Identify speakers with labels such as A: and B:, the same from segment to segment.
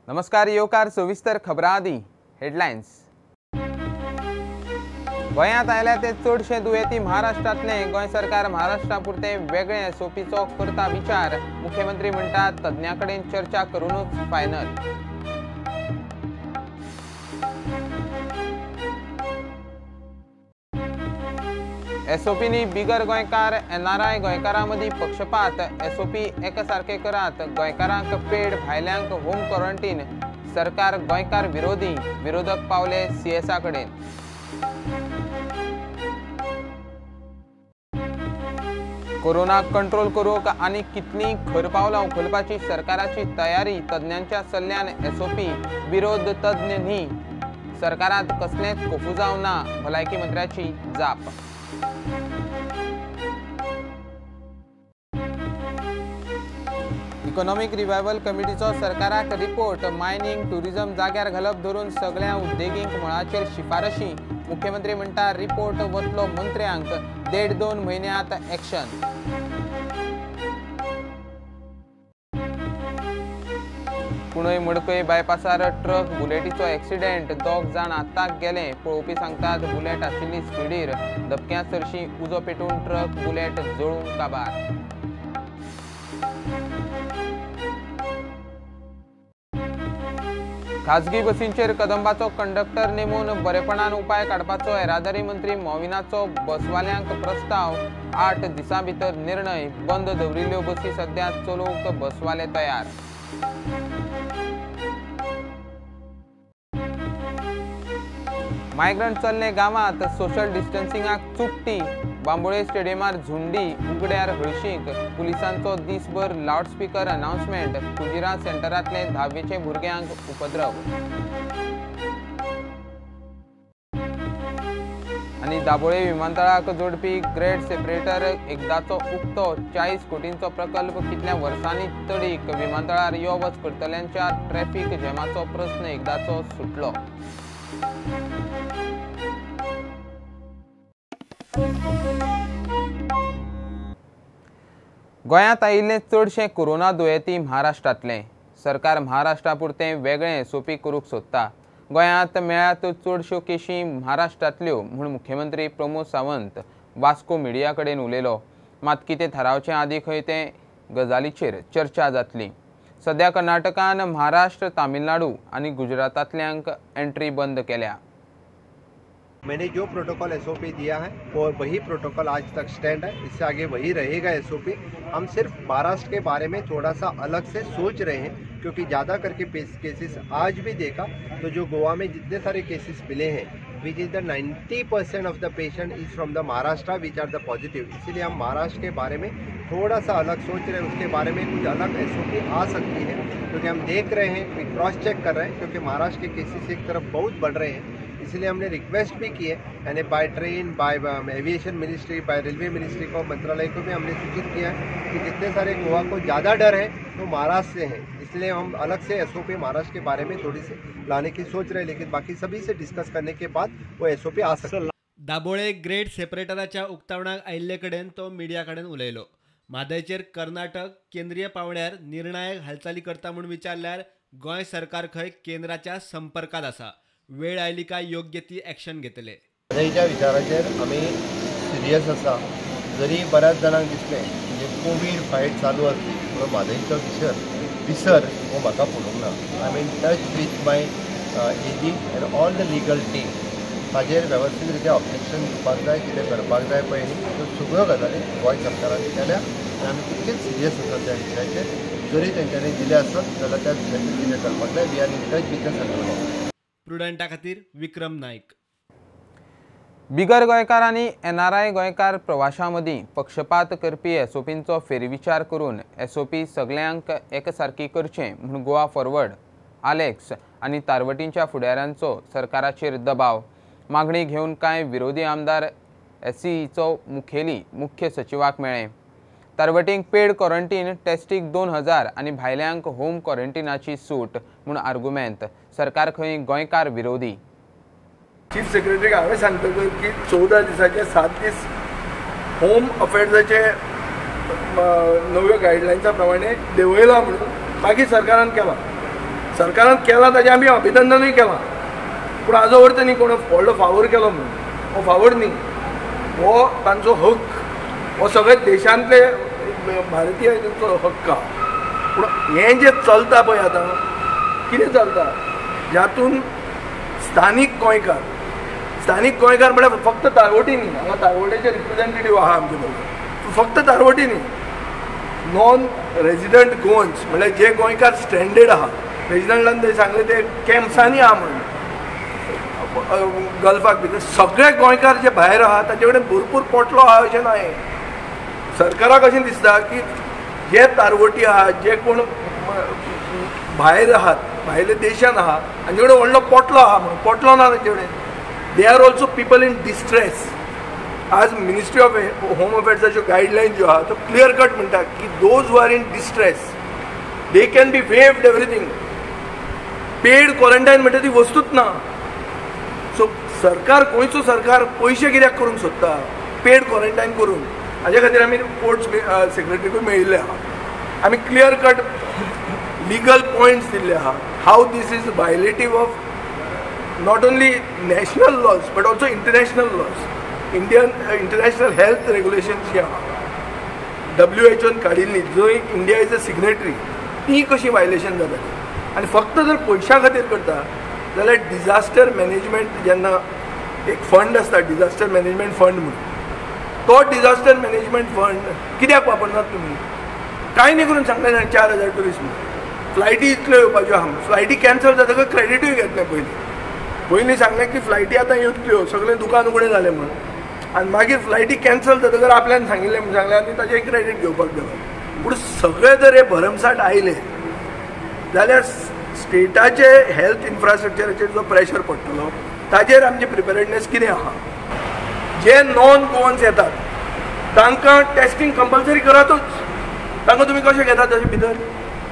A: नमस्कार, येवकार सविस्तर खबरां आदी हेडलायन्स। गोंयांत आयल्या ते चडशे दुयेंती महाराष्ट्रांतले। गोंय सरकार महाराष्ट्रा पुरते वेगळे एसओपीचो करता विचार। मुख्यमंत्री म्हणटात तज्ञां कडेन चर्चा करूनच फायनल। एसओपीनी बिगर गोंयकार एनआरआय गोंयकारां मदीं पक्षपात। एसओपी एकसारखे करात। गोंयकारांक पेड, भायल्यांक होम क्वॉरंटाईन। सरकार गोंयकार विरोधी। विरोधक पावले सीएसा कडेन। कोरोना कंट्रोल करूंक आनी कितलीं खर पावलां उखलपाची सरकाराची तयारी। तज्ञांच्या सल्ल्यान एसओपी। विरोध तज्ञ न्ही। सरकारांत कसलेंच कोफू जावंक ना। भलायकी मंत्र्याची जाप। इकॉनॉमिक रिवायवल कमिटीचो सरकाराक रिपोर्ट। मायनिंग, टुरिझम जाग्यार घालप धरून सगळ्या उद्देगींक मळाचेर शिफारशी। मुख्यमंत्री म्हणटा रिपोर्ट वतलो मंत्र्यांक। 1.5-2 म्हयन्यांत एक्शन। कुणय मडकय बायपासार ट्रक बुलेटीचो एक्सिडेंट। 2 जाण आताक गेले। पळोवपी सांगतात बुलेट आशिल्ली स्पिडीर। दबक्या सरशी उजो पेटून ट्रक बुलेट जळून काबार। खाजगी बसींचेर कदंबाचो कंडक्टर नेमून बरेपणान उपाय काडपाचो येरादारी मंत्री मोविनाचो बसवाल्यांक प्रस्ताव। 8 दिसां भितर निर्णय। बंद दवरिल्ल्यो बसी सध्या चलोवंक बसवाले तयार। मायग्रंट चल्ले गांवांत। सोशल डिस्टन्सिंगाक चुकटी। बांबोळे स्टेडियमार झुंडी। उगड्यार हळशीक। पुलिसांचो दीसभर लावडस्पीकर अनाउन्समेंट। कुजिरा सेंटरांतले 10वीचे भुरग्यांक उपद्रव। आनी दाबोळे विमानतळाक जोडपी ग्रेड सेपरेटर एकदाचो उक्तो। 40 कोटींचो प्रकल्प कितल्या वर्सांनी तडीक। विमानतळार यो वच करतल्यांच्या ट्रॅफिक जॅमाचो प्रस्न एकदाचो सुटलो। गोंयांत आयिल्ले चडशे कोरोना दुयेंती महाराष्ट्रांतले। सरकार महाराष्ट्रा पुरते वेगळे एसओपी करूंक सोदता। गोंयांत मेळ्ळ्यात चडश्यो केशी महाराष्ट्रांतल्यो म्हूण मुख्यमंत्री प्रमोद सावंत वास्को मिडिया कडेन उलयलो। मात कितें थारावचे आदी खंय ते गजालीचेर चर्चा जातली। सध्या कर्नाटकान महाराष्ट्र, तामिळनाडू आनी गुजरातांतल्यांक एंट्री बंद केल्या।
B: मैंने जो प्रोटोकॉल एसओपी दिया है वो वही प्रोटोकॉल आज तक स्टैंड है। इससे आगे वही रहेगा एसओपी। हम सिर्फ महाराष्ट्र के बारे में थोड़ा सा अलग से सोच रहे हैं, क्योंकि ज़्यादा करके केसेस आज भी देखा तो जो गोवा में जितने सारे केसेस मिले हैं which is the 90% of the patient is from the Maharashtra which are the positive. इसीलिए हम महाराष्ट्र के बारे में थोड़ा सा अलग सोच रहे हैं। उसके बारे में कुछ अलग एसओपी आ सकती है, क्योंकि हम देख रहे हैं, क्रॉस चेक कर रहे हैं, क्योंकि महाराष्ट्र के केसेस एक तरफ बहुत बढ़ रहे हैं। इसलिए हमने रिक्वेस्ट भी की है, यानी by train, by aviation ministry, by railway ministry को, मंत्रालय को भी हमने सूचित किया है कि जितने सारे गोवा को ज़्यादा डर है तो महाराष्ट्र से है। इसलिए हम अलग से एसओपी महाराष्ट्र के बारे में थोड़ी सी लाने की सोच रहे हैं, लेकिन बाकी सभी से डिस्कस करने के बाद वो एसओपी आ सकते हैं।
C: दाबोळे ग्रेड सेपरेटराच्या उक्तावणाक आयिल्ले कडेन तो मिडिया कडेन उलयलो। म्हादयचेर कर्नाटक केंद्रीय पावंड्यार निर्णायक हालचाली करता म्हूण विचारल्यार गोंय सरकार खंय केंद्राच्या संपर्कात आसा। वेळ आयली काय योग्य ती एक्शन घेतले।
B: म्हादयच्या विचाराचेर आमी सिरियस आसा। जरी बऱ्याच जाणांक दिसलें म्हणजे कोवीड फायट चालू आसली पूण म्हादयचो विसर हो म्हाका पडूंक ना। I am in touch with my AG and all the legal team. ताजेर वेवस्थीत रित्या ऑब्जेक्शन दिवपाक जाय, कितें करपाक जाय पळय त्यो सगळ्यो गजाली गोंय सरकारान केल्या आनी आमी तितकेच सिरियस आसा त्या विशयाचेर। जरी तेंच्यांनी दिले आसत जाल्यार त्या विशयाचेर कितें करपाक जाय। We are in touch with the central.
C: प्रुडंटा खातीर विक्रम नाईक।
A: बिगर गोंयकार आनी एनआरआय गोंयकार प्रवाशां मदीं पक्षपात करपी एसओपींचो फेरविचार करून एसओपी सगळ्यांक एकसारकी करचें म्हूण गोवा फॉरवर्ड, आलेक्स आनी तारवटींच्या फुडाऱ्यांचो सरकाराचेर दबाव। मागणी घेवन कांय विरोधी आमदार एससीईचो मुखेली मुख्य सचिवाक मेळ्ळे। तारवटींक पेड क्वॉरंटाईन, टेस्टीक 2000 आनी भायल्यांक होम क्वॉरंटायनाची सूट म्हूण आर्ग्युमेंट। सरकार खंय गोंयकार विरोधी।
D: चीफ सेक्रेटरीक हांवें सांगतकच की 14 दिसाचे 7 दीस होम अफेर्साचे नव्यो गायडलायन्सा प्रमाणे देंवयला म्हणून बाकी सरकारान केला। सरकारान केला ताजें आमी अभिनंदनूय केलां, पूण हाजो अर्थ न्ही कोण व्हडलो फावोर केलो म्हणून, हो फावोर न्ही, हो तांचो हक, हो सगळे देशांतले भारतीयांचो हक्क आहा. पूण हें जें चलता पळय आतां कितें चलता, जातून स्थानीक गोंयकार म्हळ्यार फक्त तारवटी न्ही, हांगा तारवटेचे रिप्रेझेंटेटीव आहा आमचे बरोबर, फक्त तारवटी न्ही, नॉन रेजिडंट गोवन्स म्हळ्यार जे गोंयकार स्ट्रँडेड आहा, रेजिडंटान थंय सांगलें ते कॅम्प्सांनी आहा म्हणून गल्फाक भितर, सगळे गोंयकार जे भायर आहा ताचे कडेन भरपूर पोटलो आहा अशें ना. हें सरकाराक अशें दिसता की जे तारवटी आहा, जे कोण भायर आहात, भायल्या देशान आहा, हांचे कडेन व्हडलो पोटलो आहा म्हणून, पोटलो ना तांचे कडेन. They are also people in distress. आज मिनिस्ट्री ऑफ होम अफेर्साच्यो गायडलायन ज्यो आहा तो क्लियर कट म्हणटा की those who are in distress they can be waived everything. Paid quarantine म्हणटा ती वस्तूच ना. सो सरकार, गोंयचो सरकार पयशे कित्याक करूंक सोदता पेड क्वॉरंटायन करून? हाजे खातीर आमी स्पोर्ट्स सेक्रेटरीकूय मेळिल्ले आहा, आमी क्लियर कट लिगल पॉयंट्स दिल्ले आहा how this is violative of not only national laws but also international laws. International health regulations जी आहा WHO काडिल्ली, जंय इंडिया इज अ सिग्नेटरी, ती कशी वायलेशन जाता. आनी फक्त जर पयशा खातीर करता जाल्यार डिजास्टर मॅनेजमेंट जेन्ना एक फंड आसता, डिजास्टर मॅनेजमेंट फंड म्हणून, तो डिजास्टर मॅनेजमेंट फंड कित्याक वापरनात तुमी? कांय न्ही करून सांगलें 4,000 टुरिस्ट म्हणून. फ्लायटी इतल्यो येवपाच्यो आहा, फ्लायटी कॅन्सल जातकीर क्रेडिटूय घेत नाही. पयलीं सांगलें की फ्लायटी आतां येतल्यो, सगळें दुकान उगडें जालें म्हणून, आनी मागीर फ्लायटी कॅन्सल जातकीर आपल्यान सांगिल्लें म्हणून सांगलें आनी ताजें क्रेडीट घेवपाक गेलो. पूण सगळे जर हे भरमसाट आयले जाल्यार स्टेटाचे हेल्थ इन्फ्रास्ट्रक्चराचेर जो प्रेशर पडटलो ताजेर आमचे प्रिपेरेडनेस कितें आहा? जे नॉन गोवन्स येतात तांकां टेस्टींग कंपल्सरी करातूच. तांकां तुमी कशें घेतात तशें भितर?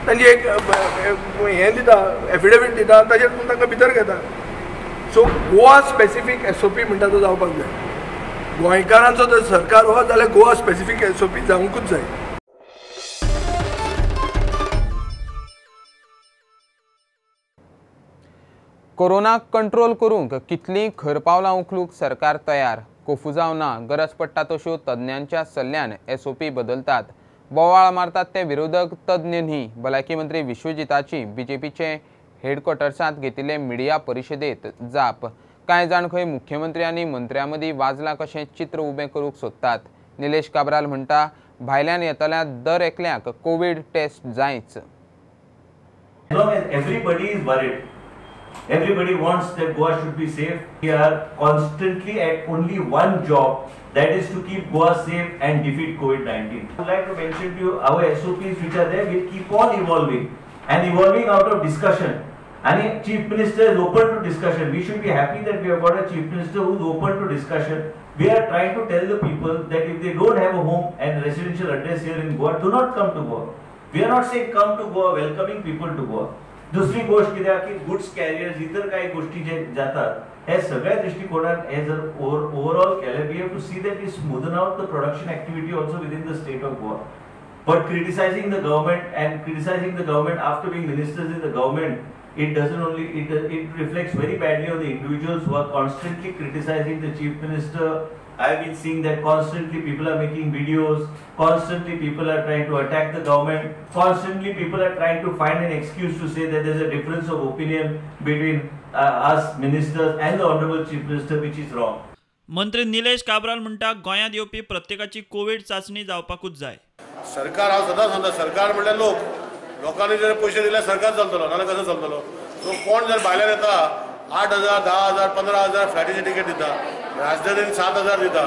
D: तांची एक हें दिता, एफिडेवीट दिता, ताजेर तुमी तांकां भितर घेता. सो गोवा स्पेसिफीक SOP म्हणटा तो जावपाक जाय. गोंयकारांचो जर सरकार हो जाल्यार गोवा स्पेसिफीक SOP जावंकूच जाय.
A: कोरोना कंट्रोल करूंक कितलीं खर पावलां उखलूंक सरकार तयार? कोफू जावं ना, गरज पडटा तश्यो तज्ञांच्या सल्ल्यान SOP बदलतात. बोवाळ मारतात ते विरोधक तज्ञ न्ही. भलायकी मंत्री विश्वजिताची BJPचे हेडक्वॉर्टर्सांत घेतिल्ले मिडिया परिशदेंत जाप. कांय जाण खंय मुख्यमंत्री आनी मंत्र्यां मदीं वाजलां कशें चित्र उबें करूंक सोदतात. निलेश काब्राल म्हणटा, भायल्यान येतल्या दर एकल्याक कोविड टेस्ट जायच.
E: Everybody wants that Goa should be safe. We are constantly at only one job, that is to keep Goa safe and defeat COVID-19. I would like to mention to you our SOPs which are there will keep on evolving and evolving out of discussion. And Chief Minister is open to discussion. We should be happy that we have got a Chief Minister who is open to discussion. We are trying to tell the people that if they don't have a home and residential address here in Goa, do not come to Goa. We are not saying come to Goa, welcoming people to Goa. दुसरी गोष्ट कित्याक की goods carriers इतर काही गोष्टी जे जातात हे सगळ्या दृष्टिकोनात हे जर ओवरऑल केले we have to see that we smoothen out the production activity also within the state of Goa. But criticizing the government and criticizing the government after being ministers in the government, it doesn't only it reflects very badly on the individuals who are constantly criticizing the chief minister. I've been seeing that constantly people are making videos, constantly people are trying to attack the government, constantly people are trying to find an excuse to say that there's a difference of opinion between us ministers and the honorable chief minister, which is wrong.
F: मंत्री निलेश काब्राल म्हणटा, गोंयांत येवपी प्रत्येकाची Covid चाचणी जावपाकूच जाय.
G: सरकार हांव सदांच सांगता, सरकार म्हणल्यार लोकांनी जर पयशे दिल्यार सरकार चलतलो, नाल्यार कसो चलतलो? सो कोण जर भायल्यान येता 8,000, 10,000, 15,000 फ्लायटीची तिकेट दिता, राजधानीन 7,000 दिता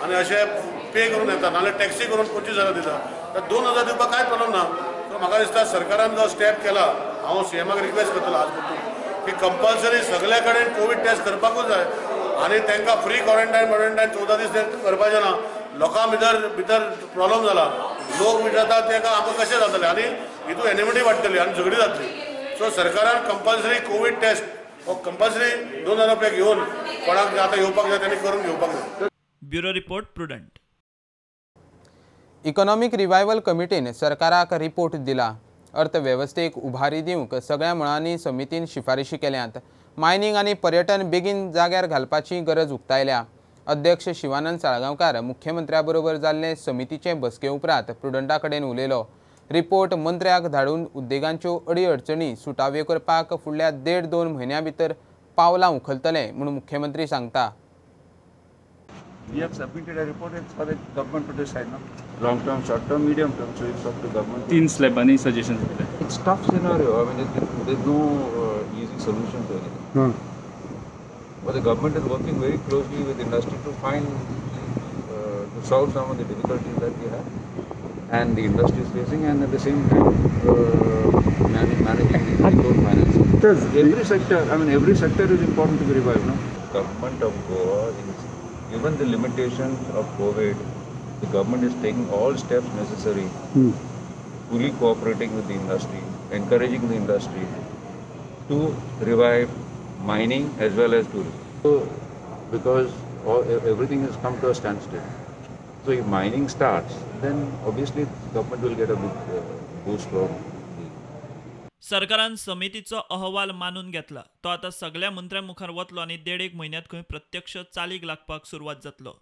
G: आनी अशें पे करून येता, नाल्यार टॅक्सी करून 25,000 दिता, तर 2,000 दिवपाक कांय प्रॉब्लम ना. सो म्हाका दिसता सरकारान जो स्टेप केला, हांव CMाक रिक्वेस्ट करतलो आज पसून की कंपल्सरी सगळे कडेन कोविड टेस्ट करपाकूच जाय आनी तांकां फ्री क्वॉरंटायन 14 दीस करपाचें ना. लोकां भितर प्रॉब्लम जाला, लोक विचारतात ताका आमकां कशें जातलें आनी हितून एनिमिटी वाडटली आनी झगडी जातली. सो सरकारान कंपल्सरी कोविड टेस्ट हो कंपल्सरी 2,000 रुपया घेवन कोणाक आतां येवपाक जाय तांणी करून घेवपाक जाय.
F: Bureau report Prudent.
A: Economic revival कमिटीन सरकाराक रिपोर्ट दिला. अर्थवेवस्थेक उभारी दिवंक सगळ्या मळांनी समितीन शिफारशी केल्यात. मायनिंग आनी पर्यटन बेगीन जाग्यार घालपाची गरज उक्तायल्या. अध्यक्ष शिवानंद साळगांवकार मुख्यमंत्र्या बरोबर जाल्ले समितीचे बसके उपरांत प्रुडंटा कडेन उलयलो. रिपोर्ट मंत्र्याक धाडून उद्देगांच्यो अडीअडचणी सुटाव्यो करपाक फुडल्या 1.5-2 म्हयन्यां भितर पावलां उखलतले म्हूण मुख्यमंत्री सांगता.
H: We have submitted a report. It's for the government to decide, no? Long term, short term, medium term. So it's up to government.
I: 3 slab. Any suggestions?
H: It's tough scenario. I mean, there's no easy solution to anything. But the government is working very closely with industry to to solve some of the difficulties that we have, and the industry is facing, and at the same time managing the resource financing. Every sector is important to be revived, no? Government of Goa is, given the limitations of COVID, the government is taking all steps necessary, fully cooperating with the industry, encouraging the industry to revive mining as well as tourism. So, because everything has come to a standstill. So if mining starts, then obviously government will get a big boost from.
F: सरकारान समितीचो अहवाल मानून घेतला. तो आता सगळ्या मंत्र्यां मुखार वतलो आनी 1.5 म्हयन्यांत खंय प्रत्यक्ष चालीक लागपाक सुरवात जातलो.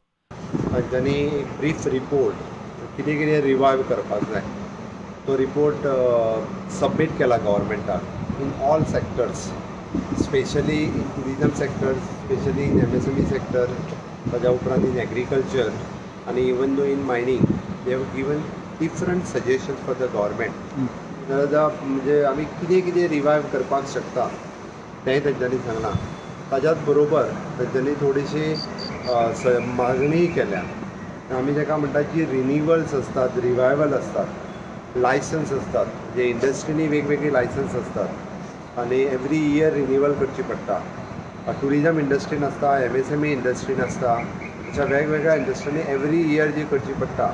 B: तांच्यांनी ब्रीफ रिपोर्ट कितें कितें रिवायव करपाक जाय तो रिपोर्ट सबमीट केला गव्हर्मेंटाक in all sectors, especially in tourism sector, especially in MSME sector, ताज्या उपरांत इन एग्रीकल्चर आनी even though in mining. They have given different suggestions for the government. म्हणजे आमी कितें कितें रिवायव करपाक शकता तेंय तेंच्यांनी सांगलां. ताज्याच बरोबर तेंच्यांनी थोडीशी मागणी केल्या. आमी जेका म्हणटात जी रिन्युवल्स असतात, रिवायवल असतात, लायसन्स असतात, जे इंडस्ट्रीनी वेगवेगळी लायसन्स असतात आनी एवरी इयर रिन्युवल करची पडटा. टुरिजम इंडस्ट्रीन आसता, MSME इंडस्ट्रीन आसता, अशा वेगवेगळ्या इंडस्ट्रीनी एवरी इयर जी करची पडटा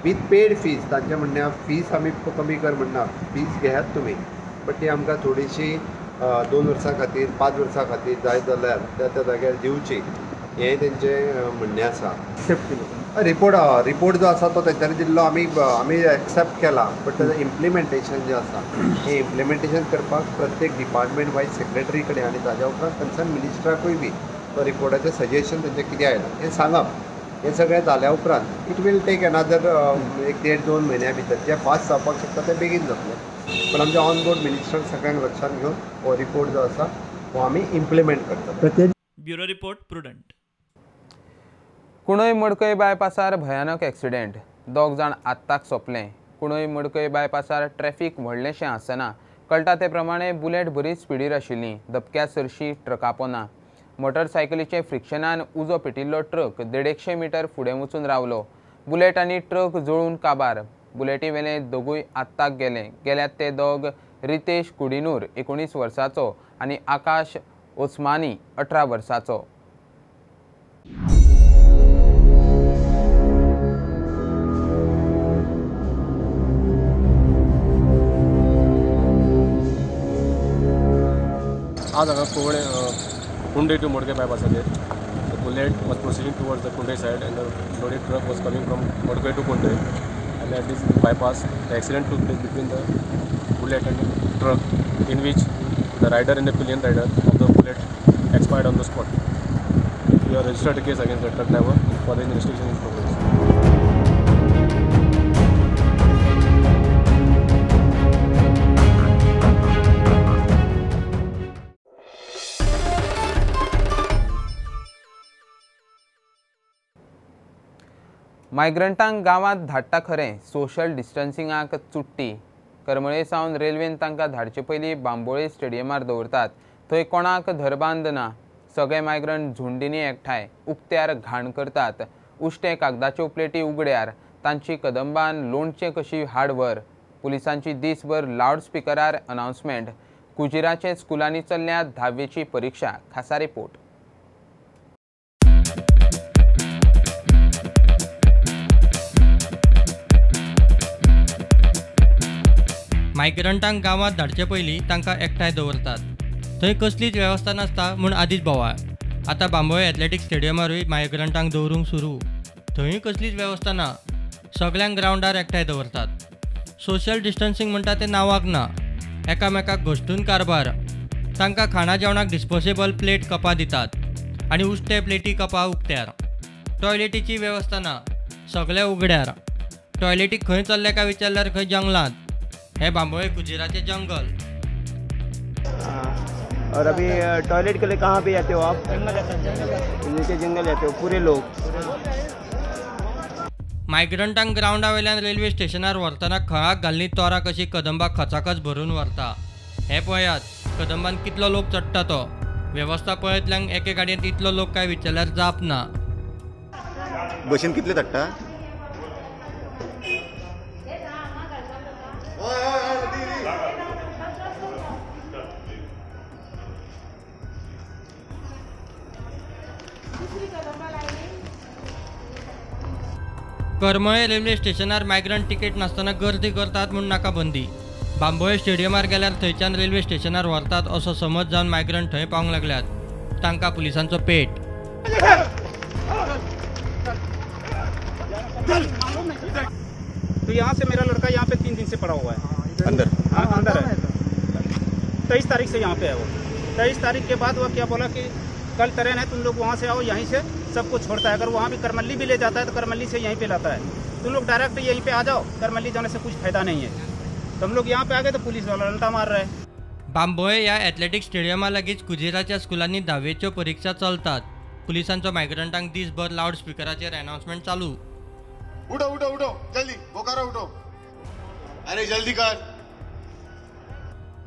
B: विथ पेड फीज. तांचे म्हणणे फीज आमी कमी कर म्हणना, फीज घेयात तुमी, बट ती आमकां थोडीशी 2 वर्सां खातीर 5 वर्सां खातीर जाय जाल्यार त्या जाग्यार दिवची, हें तेंचें म्हणणें आसा. रिपोर्ट जो आसा तो तेंच्यांनी दिल्लो आमी एक्सेप्ट केला, बट ताजें इम्प्लिमेंटेशन जें आसा हें इम्प्लिमेंटेशन करपाक प्रत्येक डिपार्टमेंट वायज सेक्रेटरी कडेन आनी ताज्या उपरांत कन्सर्न मिनिस्टराकूय बी तो रिपोर्टाचें सजेशन तेंचें कितें आयलां हें सांगप. हें सगळें जाल्या उपरांत इट वील टेक अनादर 1-1.5-2 म्हयन्या भितर. जें फास्ट जावपाक शकता तें बेगीन जातलें, पण आमच्या ऑन बोर्ड मिनिस्टरांक सगळ्यांक लक्षांत घेवन हो रिपोर्ट जो आसा हो आमी इम्प्लिमेंट करता.
F: Bureau report prudent.
A: कुणय मडकय बायपासार भयानक एक्सिडेंट. 2 जाण आत्ताक सोंपले. कुणय मडकय बायपासार ट्रॅफिक व्हडलेंशें आसना. कळटा ते प्रमाणे बुलेट बरी स्पिडीर आशिल्ली. दबक्या सरशी ट्रका पोना. मोटरसायकलीचे फ्रिक्शनान उजो पेटिल्लो ट्रक 150 मीटर फुडें वचून रावलो. बुलेट आनी ट्रक जळून काबार. बुलेटीवेले दोगूय आत्ताक गेल्यात ते दोग रितेश कुडिनूर 19 वर्सांचो आनी आकाश ओस्मानी 18 वर्सांचो.
J: आज हांगा Kunde to Modgai bypassager. The bullet was proceeding towards the Kunde side and the loaded truck was coming from Modgai to Kunde. And at this bypass, the accident took place between the bullet and the truck, in which the rider and the pillion rider of the bullet expired on the spot. We have registered a case against the truck driver for the investigation in progress.
A: मायग्रंटांक गांवांत धाडटा खरें, social डिस्टन्सिंगाक चुट्टी. करमळे सावन रेल्वेन तांकां धाडचे पयलीं बांबोळे स्टेडियमार दवरतात. थंय कोणाक धरबांद ना. सगळे मायग्रंट झुंडींनी एकठांय. उक्त्यार घाण करतात. उश्टे कागदाच्यो प्लेटी उगड्यार. तांची कदंबान लोणचें कशी हाड व्हर. पुलिसांची दीसभर लावड स्पिकरार अनाउन्समेंट. कुजिराचे स्कुलांनी चल्ल्या 10वीची परीक्षा. खासा रिपोर्ट.
K: मायग्रंटांक गांवांत धाडचे पयलीं तांकां एकठांय दवरतात. थंय कसलीच वेवस्था नासता म्हूण आदींच बोवाळ. आतां बांबोळे एथलेटीक स्टेडियमारूय मायग्रंटांक दवरूंक सुरू. थंयूय कसलीच वेवस्था ना. सगळ्यांक ग्रावंडार एकठांय दवरतात. सोशल डिस्टन्सिंग म्हणटा ते नावाक ना. एकामेकाक घोष्टून कारभार. तांकां खाणा जेवणाक डिस्पोजेबल प्लेट कपां दितात आनी उश्टे प्लेटी कपां उक्त्यार. टॉयलेटीची वेवस्था ना, सगळे उगड्यार. टॉयलेटीक खंय चल्ले काय विचारल्यार खंय जंगलांत. हे बांबोळे कुजीराचे जंगल.
I: और अभी टॉयलेट के लिए कहाँ पे जाते हो आप? नीचे जंगल जाते हो पूरे लोग.
K: मायग्रंटांक ग्राउंडा वयल्यान रेल्वे स्टेशनार व्हरतना खळाक घाल्ली तोरां कशी कदंबाक खचाखच भरून व्हरता. हे पळयात, कदंबान कितलो लोक चडटा तो. वेवस्था पळयतल्यांक एके गाडयेंत इतलो लोक काय विचारल्यार जाप ना.
L: बशीन कितले धाडटा?
K: करमळे रेल्वे स्टेशनार मायग्रंट तिकेट नासतना गर्दी करतात म्हूण नाका बंदी. बांबोळे स्टेडियमार गेल्यार थंयच्यान रेल्वे स्टेशनार व्हरतात असो समज जावन मायग्रंट थंय पावंक लागल्यात. तांकां पुलिसांचो पेट.
M: तो यहाँ से मेरा लड़का यहाँ पे 3 दिन से पड़ा हुआ है
L: अंदर.
M: हाँ अंदर है. 23 तारीख से यहाँ पे है वो. 23 तारीख के बाद वो क्या बोला कि कल ट्रेन है, तुम लोग वहाँ से आओ, यहीं से सबको छोड़ता है. अगर वहाँ भी करमल्ली भी ले जाता है तो करमल्ली से यहीं पे लाता है. तुम लोग डायरेक्ट यहीं पे आ जाओ, करमल्ली जाने से कुछ फायदा नहीं है. तो हम लोग यहाँ पे आ गए तो पुलिस वाला उल्टा मार रहा है.
K: बांबोळे या एथलेटिक स्टेडियमा लागींच कुजेराच्या स्कुलांनी 10वीच्यो परीक्षा चलतात. पुलिसांचो मायग्रंटांक दीसभर लावड स्पिकराचेर अनाउन्समेंट चालू.
G: उठो उठो उठो जल्दी बोकारो उठो अरे जल्दी कर.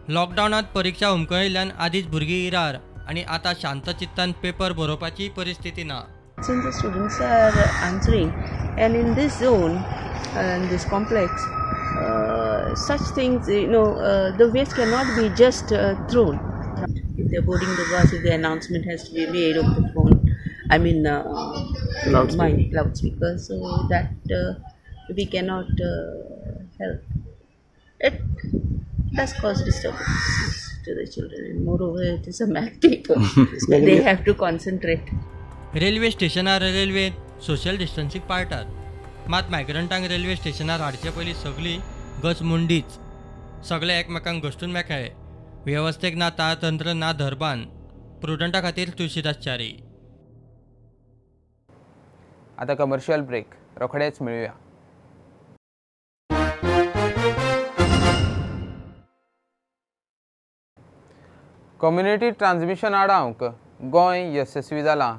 K: लॉकडावनात परीक्षा हुमकळिल्ल्यान आदींच भुरगीं इरार आनी आतां शांत चित्तान पेपर बरोवपाची परिस्थिती ना.
N: Since the students are answering, and in this zone, in this complex, such things, the waste cannot be just thrown. If they're boarding the bus, if the announcement has to be made over the phone, loudspeaker, so that we cannot help. It does cause disturbance to the children, and moreover, it is a math paper, so they have to concentrate.
K: Railway स्टेशनार रेल्वेत social distancing पाळटात. मात मायग्रंटांक railway स्टेशनार हाडचे पयलीं सगळी गच मुंडीच. सगळे एकमेकांक घोष्टून मेकळे. वेवस्थेक ना ताळतंत्र ना धरबान. प्रुडंटा खातीर तुळशीदास च्यारी.
A: आता कमर्शियल ब्रेक रोखडेच मेळुया. कम्युनिटी ट्रान्समिशन आडावंक गोंय यशस्वी जाला.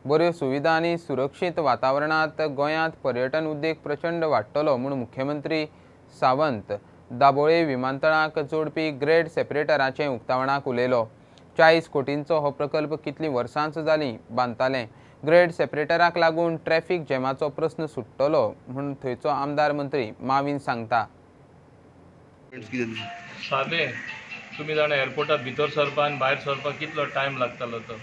A: बऱ्यो सुविधा आनी सुरक्षीत वातावरणांत गोंयांत पर्यटन उद्देग प्रचंड वाडटलो म्हूण मुख्यमंत्री सावंत दाबोळे विमानतळाक जोडपी ग्रेड सेपरेटराचे उक्तावणाक उलयलो. 40 कोटींचो हो प्रकल्प कितलीं वर्सांच जालीं बांदताले. ग्रेड सेपरेटराक लागून ट्रॅफिक जॅमाचो प्रस्न सुट्टलो म्हूण थंयचो आमदार मंत्री माविन सांगता.
O: सादें तुमी जाणा एअरपोर्टा भितर सरपा आनी भायर सरपाक कितलो टायम लागतालो तो.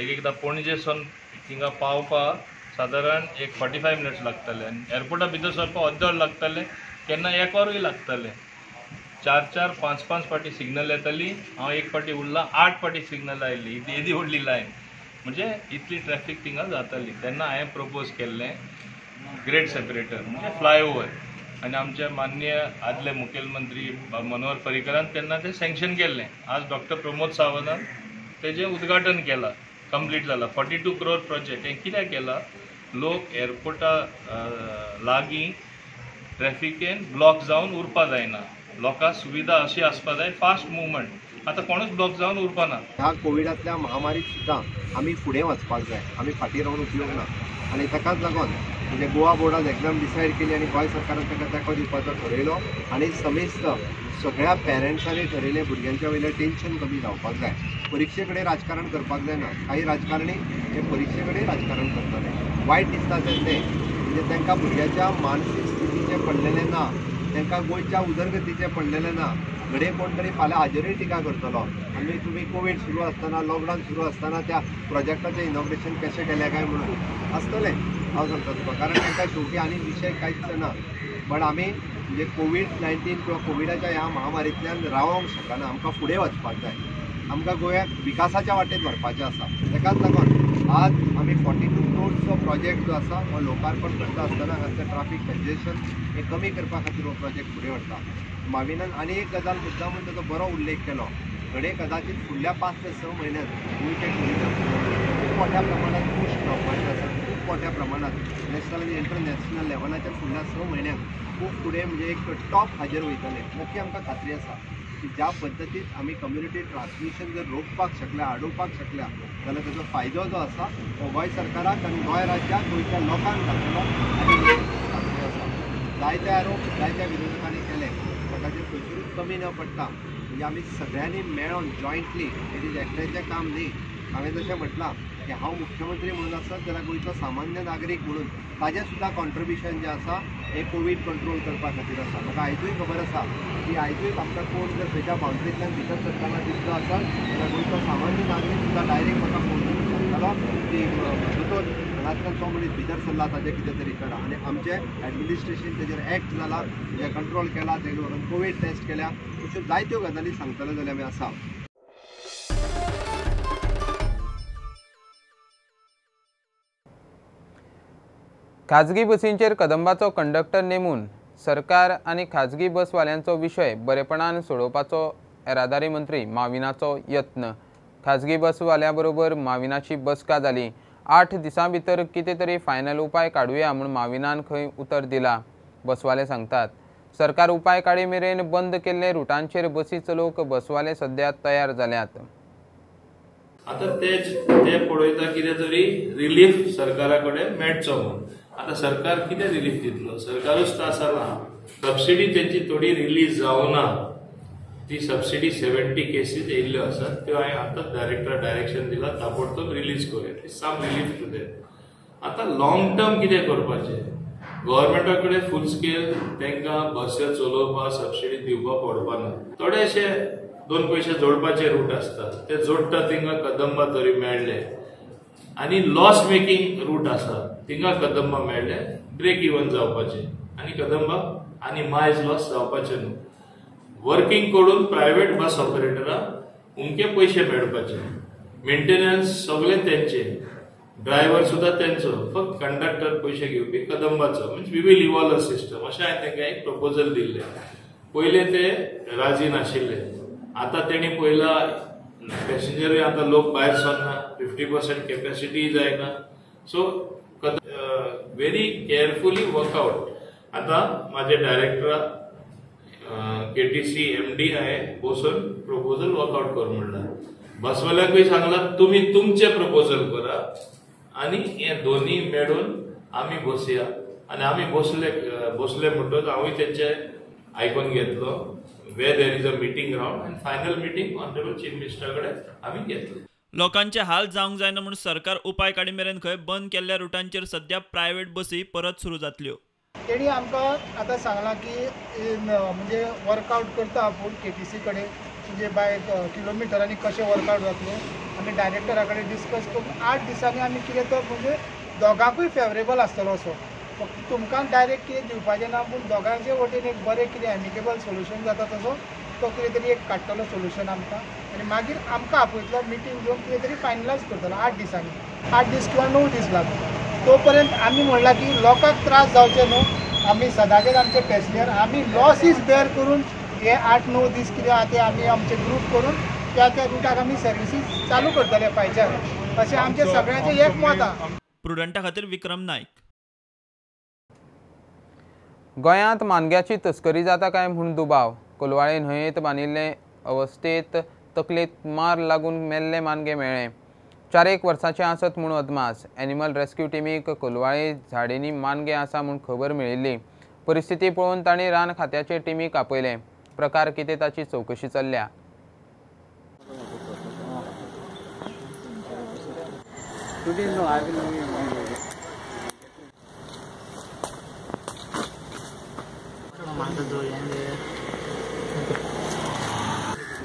O: एकदां पणजेसून थिंगा पावपाक सादारण 45 मिनिट्स लागताले आनी एअरपोर्टा भितर सरपाक अर्दवर लागताले. केन्ना 1 वरूय लागताले. 4-4, 5-5 फाटी सिग्नल येताली. हांव एक फाटी उरला 8 फाटी सिग्नल आयिल्ली. येदी व्हडली लायन म्हणजे इतली ट्रॅफिक थिंगा जाताली. तेन्ना हांवें प्रपोज केल्लें ग्रेड सेपरेटर म्हणजे फ्लायओवर आनी आमचे माननीय आदले मुखेलमंत्री मनोहर पर्रीकरान तेन्ना तें सँक्शन केल्लें. आज डॉक्टर प्रमोद सावंतान तेजें उद्घाटन केलां. कंप्लीट जाला. 42 करोड प्रोजेक्ट. हें कित्याक केलां? लोक एअरपोर्टा लागीं ट्रॅफिकेन ब्लॉक जावन उरपा जायना. लोकांक सुविधा अशी आसपा जाय, फास्ट मुवमेंट. आतां कोणूच ब्लॉक जावन उरपाना.
B: ह्या कोविडांतल्या महामारीत सुद्दां आमी फुडें वचपाक जाय. आमी फाटीं रावन उपयोग ना. आनी ताकाच लागून म्हणजे गोवा बोर्डान एक्झाम डिसायड केली आनी गोंय सरकारान ताका तेंको दिवपाचो ठरयलो आनी समेस्त सगळ्या पेरंट्सांनी ठरयलें भुरग्यांच्या वयलें टेन्शन कमी जावपाक जाय. परीक्षे कडेन राजकारण करपाक जायना. काही राजकारणी हे परीक्षे कडेन राजकारण करतले. वायट दिसता तेन्ना म्हणजे तांकां भुरग्याच्या मानसीक स्थितीचें पडलेलें ना, तांकां गोंयच्या उदरगतीचें पडलेलें ना. घडये कोण तरी फाल्यां हाजेरूय टिका करतलो आनी तुमी कोवीड सुरू आसतना लॉकडावन सुरू आसतना त्या प्रोजेक्टाचें इनॉग्रेशन कशें केलें काय म्हणून आसतलें. हांव सांगता तुका कारण तांकां शेवटी आनी विशय कांयच ना. पण आमी म्हणजे कोविड-19 किंवा कोविडाच्या ह्या महामारींतल्यान रावोंक शकना. आमकां फुडें वचपाक जाय. आमकां गोंयाक विकासाच्या वाटेन व्हरपाचें आसा. ताकाच लागून आज आम्ही 42 करोडचो प्रोजेक्ट जो आसा हो लोकार्पण करता आसतना हांगासर ट्राफीक कंजेशन हे कमी करपा खातीर हो प्रोजेक्ट फुडें व्हरता. माविनान आनी एक गजाल मुद्दामून ताचो बरो उल्लेख केलो. घडे कदाचित फुडल्या 5 ते 6 म्हयन्यांत गोंयचे टुरिजम खूब मोठ्या प्रमाणात बूस्ट जावपाचें आसा. खूब मोठ्या प्रमाणात नॅशनल आनी इंटरनॅशनल लेवलाचेर फुडल्या 6 म्हयन्यांत खूब फुडें म्हणजे एक टॉप हाजेर वयतले. मोठी आमकां खात्री आसा की ज्या पद्दतीन आमी कम्युनिटी ट्रान्समिशन जर रोखपाक शकल्या, आडोवपाक शकल्या, जाल्यार ताचो फायदो जो आसा तो गोंय सरकाराक आनी गोंय राज्याक गोंयच्या लोकांक जातलो आनी खात्री आसा. जायते आरोप जायत्या विरोधकांनी केले, ताचेर खंयसरूच कमी न पडटा. म्हणजे आमी सगळ्यांनी मेळून जॉयंटली, हें एकट्याचें काम न्ही. हांवें जशें म्हटलां की हांव मुख्यमंत्री म्हणून आसत जाल्यार गोंयचो सामान्य नागरीक म्हणून ताजें सुद्दां कॉन्ट्रिब्युशन जें आसा हें कोवीड कंट्रोल करपा खातीर आसा. म्हाका आयजूय खबर आसा की आयजूय आमकां कोण जर खंयच्या बाउंड्रींतल्यान भितर सरताना दिसलो आसत जाल्यार गोंयचो सामान्य नागरीक सुद्दां डायरेक्ट म्हाका फोन करून सांगतालो की दोतोर हांगांतल्यान तो मनीस भितर सरला, ताजें कितें तरी करा. आनी आमचें एडमिनिस्ट्रेशन तेजेर एक्ट जाला, तेजें कंट्रोल केला, तेजे व्हरून कोवीड टेस्ट केल्या, अश्यो जायत्यो गजाली सांगतले जाल्यार आमी आसा.
A: खाजगी बसींचेर कदंबाचो कंडक्टर नेमून सरकार आनी खाजगी बसवाल्यांचो विशय बरेपणान सोडोवपाचो येरादारी मंत्री माविनाचो यत्न. खाजगी बसवाल्या बरोबर माविनाची बसका जाली. 8 दिसां भितर कितें तरी फायनल उपाय काडुया म्हूण माविनान खंय उतर दिलां. बसवाले सांगतात सरकार उपाय काडी मेरेन बंद केल्ले रुटांचेर बसी चलोवंक बसवाले सध्या तयार जाल्यात.
O: आता ते पळयता कितें तरी रिलीफ सरकारा कडेन मेळचो म्हणून. आता सरकार कितें रिलीफ दितलो? सरकारूच तो आसा ना. सबसिडी तेंची थोडी रिलीज जावना. ती सबसिडी 70 केसीस येयल्ल्यो आसात, त्यो हांवें आतांच डायरेक्शन दिला ताबडतोब रिलीज करूया. Some relief to them. आता लॉंग टर्म कितें करपाचें? गव्हर्मेंटा कडेन फूल स्केल तांकां बस्यो चलोवपाक सबसिडी दिवपाक पडपाना. थोडेशे 2 पयशे जोडपाचे रूट आसतात, ते जोडटा तिंगा कदंबा तरी मेळ्ळे. आनी लॉस मेकिंग रूट आसा तिंगा कदंबा मेळ्ळे, ब्रेक इवन जावपाचे आनी कदंबा आनी मायज लॉस जावपाचे न्हू. वर्किंग करून प्रायव्हेट बस ऑपरेटराक उमके पयशे मेळपाचे, मेंटेनन्स सगळे तेंचे, ड्रायव्हर सुद्धा तेंचो, फक्त कंडक्टर पयशे घेवपी कदंबाचो. म्हणजे वी विल इवॉल्व सिस्टम अशें हांवें तांकां एक प्रपोजल दिल्लें. पयले ते राजी नाशिल्ले. आता तेणी पयला पॅसेंजरूय आता लोक भायर सरना, 50% कॅपॅसिटी जायना. So very carefully workout. आता माझे डायरेक्टरा KTC MD हांवें बसून प्रपोजल वर्कआउट कर म्हणलां. बसवाल्यांकूय सांगलां तुमी तुमचे प्रपोजल करा आनी हे दोनी मेळून आमी बसया. आनी आमी बसले म्हणटच हांवूय तेंचे आयकून घेतलो. where there is a meeting round and final meeting honorable chief minister कडेन आमी घेतले.
F: लोकांचे हाल जावंक जायना म्हणून सरकार उपाय काडी मेरेन खंय बंद केल्ल्या रुटांचेर सध्या प्रायव्हेट बसी परत सुरू जातल्यो.
P: तेणी आमकां आतां सांगलां की म्हणजे वर्कआउट करता आपूण KTC कडेन म्हणजे बाय किलोमिटरांनी कशें वर्कआउट जातलें. आमी डायरेक्टरा कडेन डिस्कस करून 8 दिसांनी आमी कितें तो म्हणजे दोगांकूय फेवरेबल आसतलो असो. फक्त तुमकां डायरेक्ट कितें दिवपाचें ना, पूण दोगांचे वटेन एक बरें कितें एमिकेबल सोल्युशन जाता तसो तो कितें तरी एक काडटलो सोल्युशन आमकां. आनी मागीर आमकां आपोयतलो मिटींग घेवन कितें तरी फायनलायज करतलो 8 दिसांनी. 8 दीस किंवा 9 दीस लागता. तोपर्यंत आमी म्हणलां की लोकांक त्रास जावचे न्हू. आमी सदांचेच आमचे पॅसेंजर आमी लॉसीस बेर करून हे 8-9 दीस कितें आहा ते आमी आमचे ग्रूप करून त्या रुटाक आमी सर्विसीस चालू करतले पाहिजे. अशें आमचे सगळ्यांचें एक मत आहा.
F: प्रुडंटा खातीर विक्रम नायक.
A: गोंयांत मानग्याची तस्करी जाता काय म्हूण दुबाव. कोलवाळे न्हंयेंत बांदिल्ले अवस्थेंत तकलेक मार लागून मेल्ले मानगे मेळ्ळे. 4 वर्सांचे आसत म्हूण अदमास. एनिमल रेस्क्यू टिमीक कोलवाळे झाडींनी मानगे आसा म्हूण खबर मेळिल्ली. परिस्थिती पळोवन तांणी रान खात्याचे टिमीक आपयले. प्रकार कितें ताची चवकशी चल्ल्या.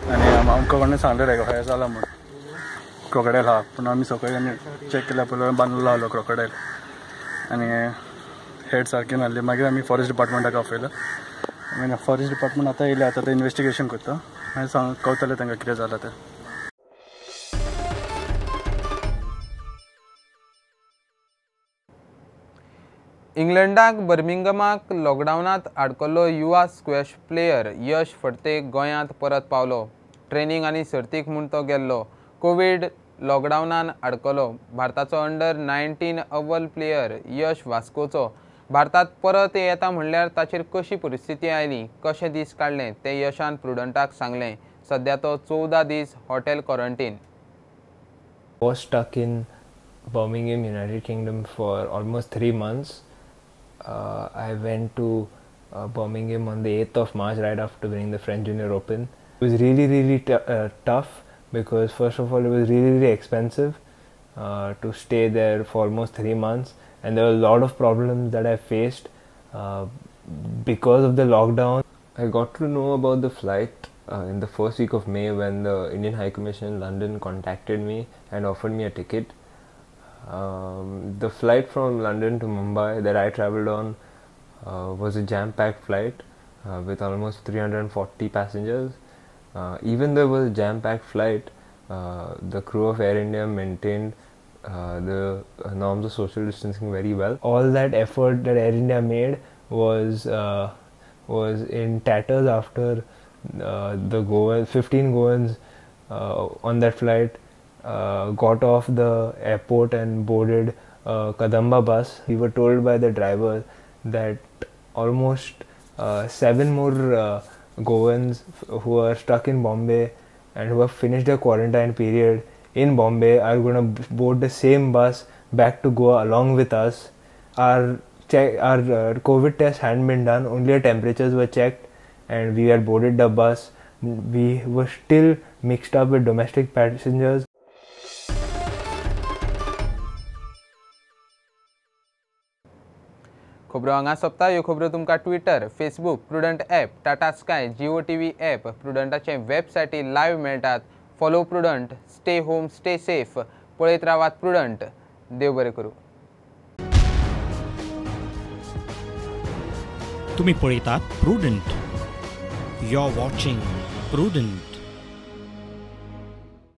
Q: आनी आमकां कोणें सांगलें रे खंय जाला म्हूण क्रोकोडायल आहा. पूण आमी सकाळीं चॅक केल्या पयलीं बांदलो आहलो क्रोकोडायल आनी हेड सारकी नासली. मागीर आमी फॉरेस्ट डिपार्टमेंटाक आपयलो. आनी फॉरेस्ट डिपार्टमेंट आतां येयले, आतां ते इन्वेस्टिगेशन करता. मागीर कळटलें तांकां कितें जालां तें.
A: इंग्लंडाक बर्मिंगमाक लॉकडावनात आडकल्लो युवा स्क्वॅश प्लेयर यश फडते गोंयांत परत पावलो. ट्रेनिंग आनी सर्तीक म्हूण तो गेल्लो. कोविड लॉकडावनान आडकलो. भारताचो अंडर-19 अव्वल प्लेयर यश वास्कोचो भारतात परत येता म्हणल्यार ताचेर कशी परिस्थिती आयली, कशें दीस काडले तें यशान प्रुडंटाक सांगलें. सध्या तो 14 दीस hotel quarantine.
R: Was stuck in Birmingham, United Kingdom for almost 3 months. I went to Birmingham on the 8th of March right after winning the French Junior Open. It was really tough because first of all it was really expensive to stay there for almost 3 months, and there were a lot of problems that I faced because of the lockdown. I got to know about the flight in the first week of May when the Indian High Commission in London contacted me and offered me a ticket. The flight from London to Mumbai that I travelled on was a jam-packed flight with almost 340 passengers. Even though it was a jam-packed flight, the crew of Air India maintained the norms of social distancing very well. All that effort that Air India made was in tatters after the 15 Goans on that flight got off the airport and boarded Kadamba bus. We were told by the driver that almost 7 more Goans who are stuck in Bombay and who have finished their quarantine period in Bombay are going to board the same bus back to Goa along with us. Our COVID test hadn't been done, only our temperatures were checked, and we had boarded the bus. We were still mixed up with domestic passengers.
A: खबरो हांगा सोंपता. ह्यो खबरो तुमकां Twitter, Facebook, Prudent app, Tata sky, Jio TV app, प्रुडंटाचे वेबसायटी live मेळटात. Follow Prudent, stay home, stay safe. पळयत रावात प्रुडंट. देव बरें करूं.
S: तुम्ही पळयतात Prudent. You are watching prudent.